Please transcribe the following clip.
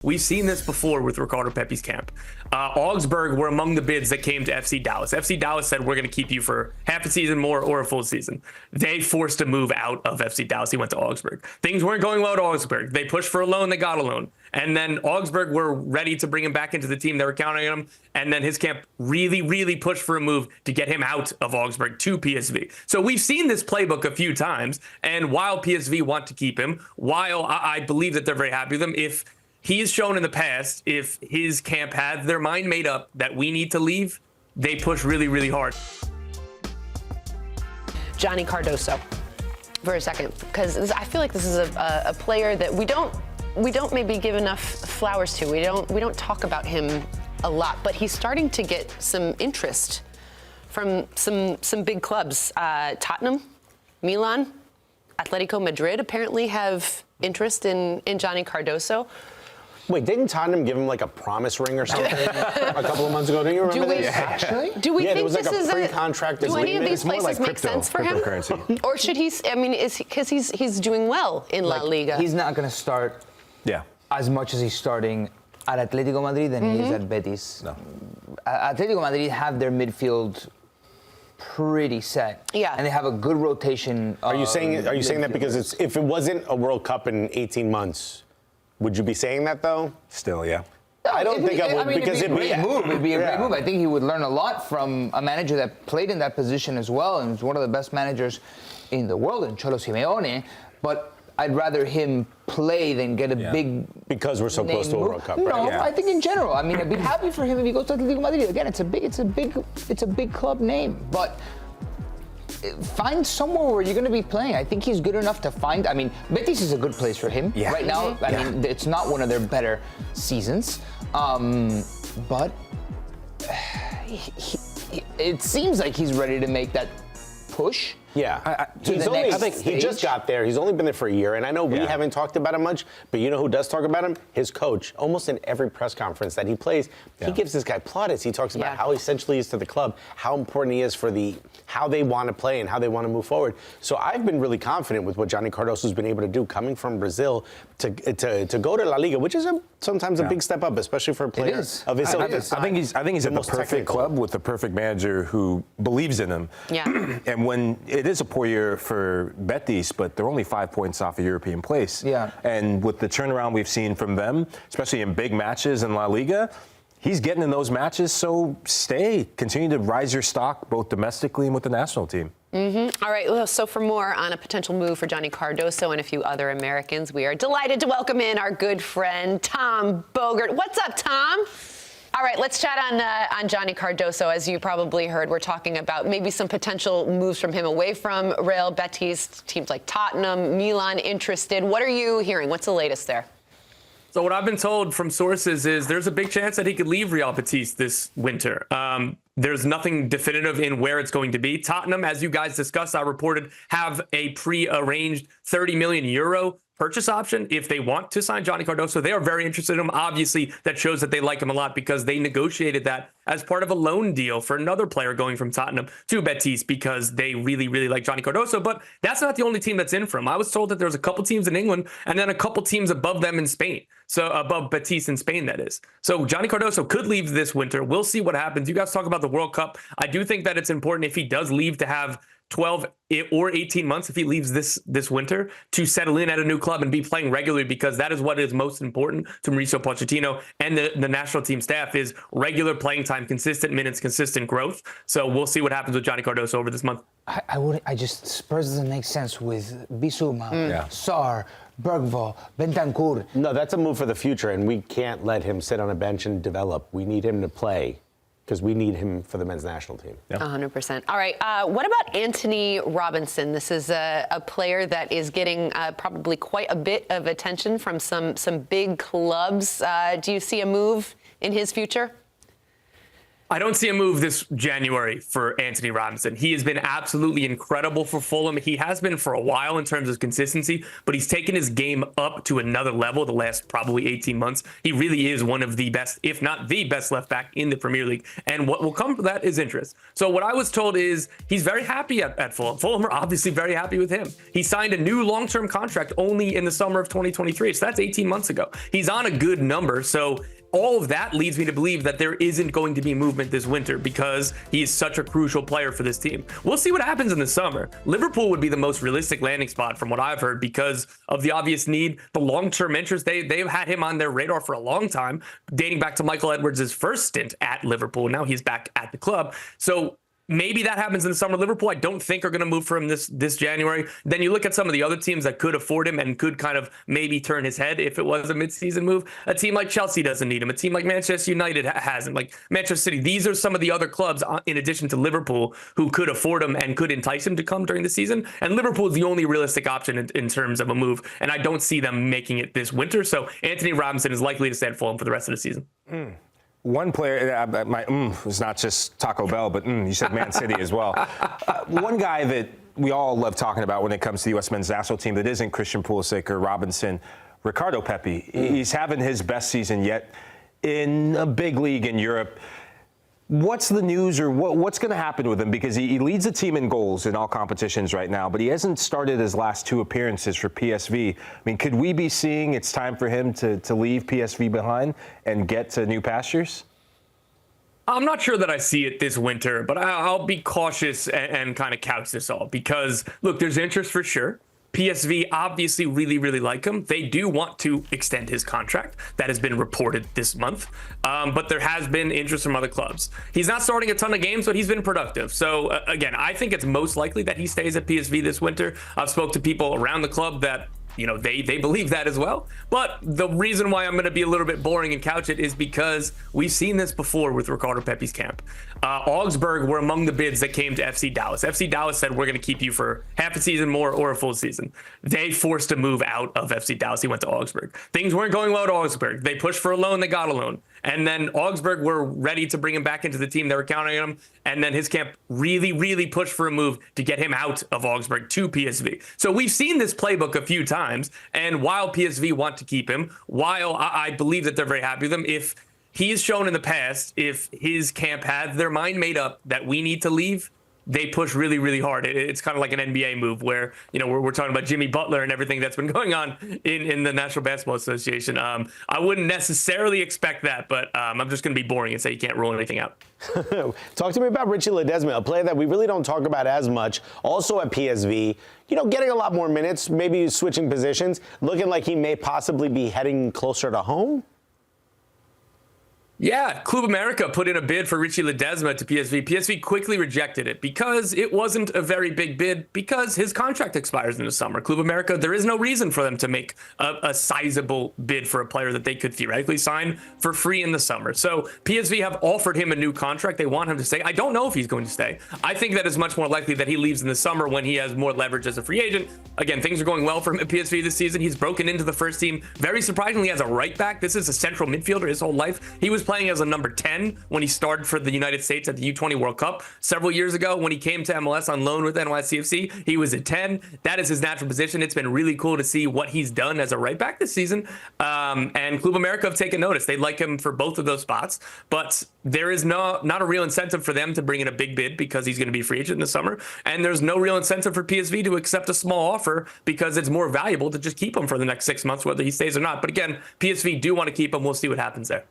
We've seen this before with Ricardo Pepi's camp. Augsburg were among the bids that came to FC Dallas. FC Dallas said, we're going to keep you for half a season more or a full season. They forced a move out of FC Dallas. He went to Augsburg. Things weren't going well at Augsburg. They pushed for a loan. They got a loan. And then Augsburg were ready to bring him back into the team. They were counting on him. And then his camp really pushed for a move to get him out of Augsburg to PSV. So we've seen this playbook a few times. And while PSV want to keep him, while I believe that they're very happy with him, if he's shown in the past, if his camp has their mind made up that we need to leave, they push really hard. Johnny Cardoso, for a second, because I feel like this is a player that we don't maybe give enough flowers to. We don't talk about him a lot, but he's starting to get some interest from some big clubs. Tottenham, Milan, Atletico Madrid apparently have interest in Johnny Cardoso. Wait, didn't Tottenham give him like a promise ring or something a couple of months ago? Do you remember that? Actually? Do we think was this like is a pre-contract do any of these places like make sense for him? Or should he? I mean, is because he's doing well in La Liga. He's not going to start as much as he's starting at Atletico Madrid than he is at Betis. No. Atletico Madrid have their midfield pretty set. Yeah. And they have a good rotation. Are you saying that because if it wasn't a World Cup in 18 months, would you be saying that though? Still, yeah. No, I don't think I would because it'd be a great move. It'd be a great move. I think he would learn a lot from a manager that played in that position as well and is one of the best managers in the world, in Cholo Simeone. But I'd rather him play than get a big because we're so close to a World Cup. Right? No, I think in general. I mean, I'd be happy for him if he goes to Atletico Madrid. Again, it's a big club name, but find somewhere where you're going to be playing. I think he's good enough to find. I mean, Betis is a good place for him right now. I mean, it's not one of their better seasons, but it seems like he's ready to make that push. Yeah, I think he just got there. He's only been there for a year, and I know we haven't talked about him much, but you know who does talk about him? His coach. Almost in every press conference that he plays, he gives this guy plaudits. He talks about how essential he is to the club, how important he is for how they want to play and how they want to move forward. So I've been really confident with what Johnny Cardoso's been able to do coming from Brazil to go to La Liga, which is sometimes a big step up, especially for a player of his size. I think he's at the perfect club with the perfect manager who believes in him. Yeah. And when it is a poor year for Betis, but they're only 5 points off a European place. Yeah. And with the turnaround we've seen from them, especially in big matches in La Liga, he's getting in those matches. So continue to rise your stock both domestically and with the national team. All right, well, so for more on a potential move for Johnny Cardoso and a few other Americans, we are delighted to welcome in our good friend, Tom Bogert. What's up, Tom? All right, let's chat on Johnny Cardoso. As you probably heard, we're talking about maybe some potential moves from him away from Real Betis, teams like Tottenham, Milan interested. What are you hearing? What's the latest there? So what I've been told from sources is there's a big chance that he could leave Real Betis this winter. There's nothing definitive in where it's going to be. Tottenham, as you guys discussed, I reported, have a pre-arranged 30 million euro purchase option if they want to sign Johnny Cardoso. They are very interested in him. Obviously, that shows that they like him a lot because they negotiated that as part of a loan deal for another player going from Tottenham to Betis because they really like Johnny Cardoso. But that's not the only team that's in for him. I was told that there's a couple teams in England and then a couple teams above them in Spain. So above Betis in Spain, that is. So Johnny Cardoso could leave this winter. We'll see what happens. You guys talk about the World Cup. I do think that it's important if he does leave to have 12 or 18 months if he leaves this winter to settle in at a new club and be playing regularly, because that is what is most important to Mauricio Pochettino and the national team staff is regular playing time, consistent minutes, consistent growth. So we'll see what happens with Johnny Cardoso over this month. Spurs doesn't make sense with Bissouma, Sarr, Bergvall, Bentancur. No, that's a move for the future, and we can't let him sit on a bench and develop. We need him to play, because we need him for the men's national team. 100%. All right. What about Antonee Robinson? This is a player that is getting probably quite a bit of attention from some big clubs. Do you see a move in his future? I don't see a move this January for Antonee Robinson. He has been absolutely incredible for Fulham. He has been for a while in terms of consistency, but he's taken his game up to another level the last probably 18 months. He really is one of the best, if not the best left back in the Premier League. And what will come from that is interest. So what I was told is he's very happy at Fulham. Fulham are obviously very happy with him. He signed a new long-term contract only in the summer of 2023. So that's 18 months ago. He's on a good number. So all of that leads me to believe that there isn't going to be movement this winter because he is such a crucial player for this team. We'll see what happens in the summer. Liverpool would be the most realistic landing spot from what I've heard because of the obvious need, the long-term interest. They've had him on their radar for a long time, dating back to Michael Edwards' first stint at Liverpool. Now he's back at the club. So maybe that happens in the summer. Liverpool, I don't think, are going to move for him this January. Then you look at some of the other teams that could afford him and could kind of maybe turn his head if it was a midseason move. A team like Chelsea doesn't need him. A team like Manchester United has him. Like Manchester City. These are some of the other clubs, in addition to Liverpool, who could afford him and could entice him to come during the season. And Liverpool is the only realistic option in terms of a move. And I don't see them making it this winter. So Antonee Robinson is likely to stay at Fulham for the rest of the season. One player, my was not just Taco Bell, but you said Man City as well. One guy that we all love talking about when it comes to the U.S. men's national team that isn't Christian Pulisic or Robinson, Ricardo Pepi. He's having his best season yet in a big league in Europe. What's the news or what's going to happen with him? Because he leads the team in goals in all competitions right now, but he hasn't started his last 2 appearances for PSV. I mean, could we be seeing it's time for him to leave PSV behind and get to new pastures? I'm not sure that I see it this winter, but I'll be cautious and kind of couch this all because, look, there's interest for sure. PSV obviously really, really like him. They do want to extend his contract. That has been reported this month. But there has been interest from other clubs. He's not starting a ton of games, but he's been productive. So, again, I think it's most likely that he stays at PSV this winter. I've spoke to people around the club that, you know, they believe that as well. But the reason why I'm going to be a little bit boring and couch it is because we've seen this before with Ricardo Pepi's camp. Augsburg were among the bids that came to FC Dallas. FC Dallas said, we're going to keep you for half a season more or a full season. They forced a move out of FC Dallas. He went to Augsburg. Things weren't going well at Augsburg. They pushed for a loan. They got a loan. And then Augsburg were ready to bring him back into the team. They were counting on him. And then his camp really, really pushed for a move to get him out of Augsburg to PSV. So we've seen this playbook a few times. And while PSV want to keep him, while I believe that they're very happy with him, if he's shown in the past, if his camp has their mind made up that we need to leave, they push really, really hard. It's kind of like an NBA move where, you know, we're talking about Jimmy Butler and everything that's been going on in the National Basketball Association. I wouldn't necessarily expect that, but I'm just going to be boring and say you can't rule anything out. Talk to me about Richy Ledezma, a player that we really don't talk about as much, also at PSV, you know, getting a lot more minutes, maybe switching positions, looking like he may possibly be heading closer to home. Yeah, Club America put in a bid for Richy Ledezma to PSV. PSV quickly rejected it because it wasn't a very big bid because his contract expires in the summer. Club America, there is no reason for them to make a sizable bid for a player that they could theoretically sign for free in the summer. So PSV have offered him a new contract. They want him to stay. I don't know if he's going to stay. I think that it's much more likely that he leaves in the summer when he has more leverage as a free agent. Again, things are going well for him at PSV this season. He's broken into the first team very surprisingly as a right back. This is a central midfielder his whole life. He was playing as a number 10 when he started for the United States at the U20 World Cup several years ago. When he came to MLS on loan with NYCFC, he was a 10. That is his natural position. It's been really cool to see what he's done as a right back this season. And Club America have taken notice. They like him for both of those spots, but there is not a real incentive for them to bring in a big bid because he's going to be a free agent in the summer. And there's no real incentive for PSV to accept a small offer because it's more valuable to just keep him for the next 6 months, whether he stays or not. But again, PSV do want to keep him. We'll see what happens there.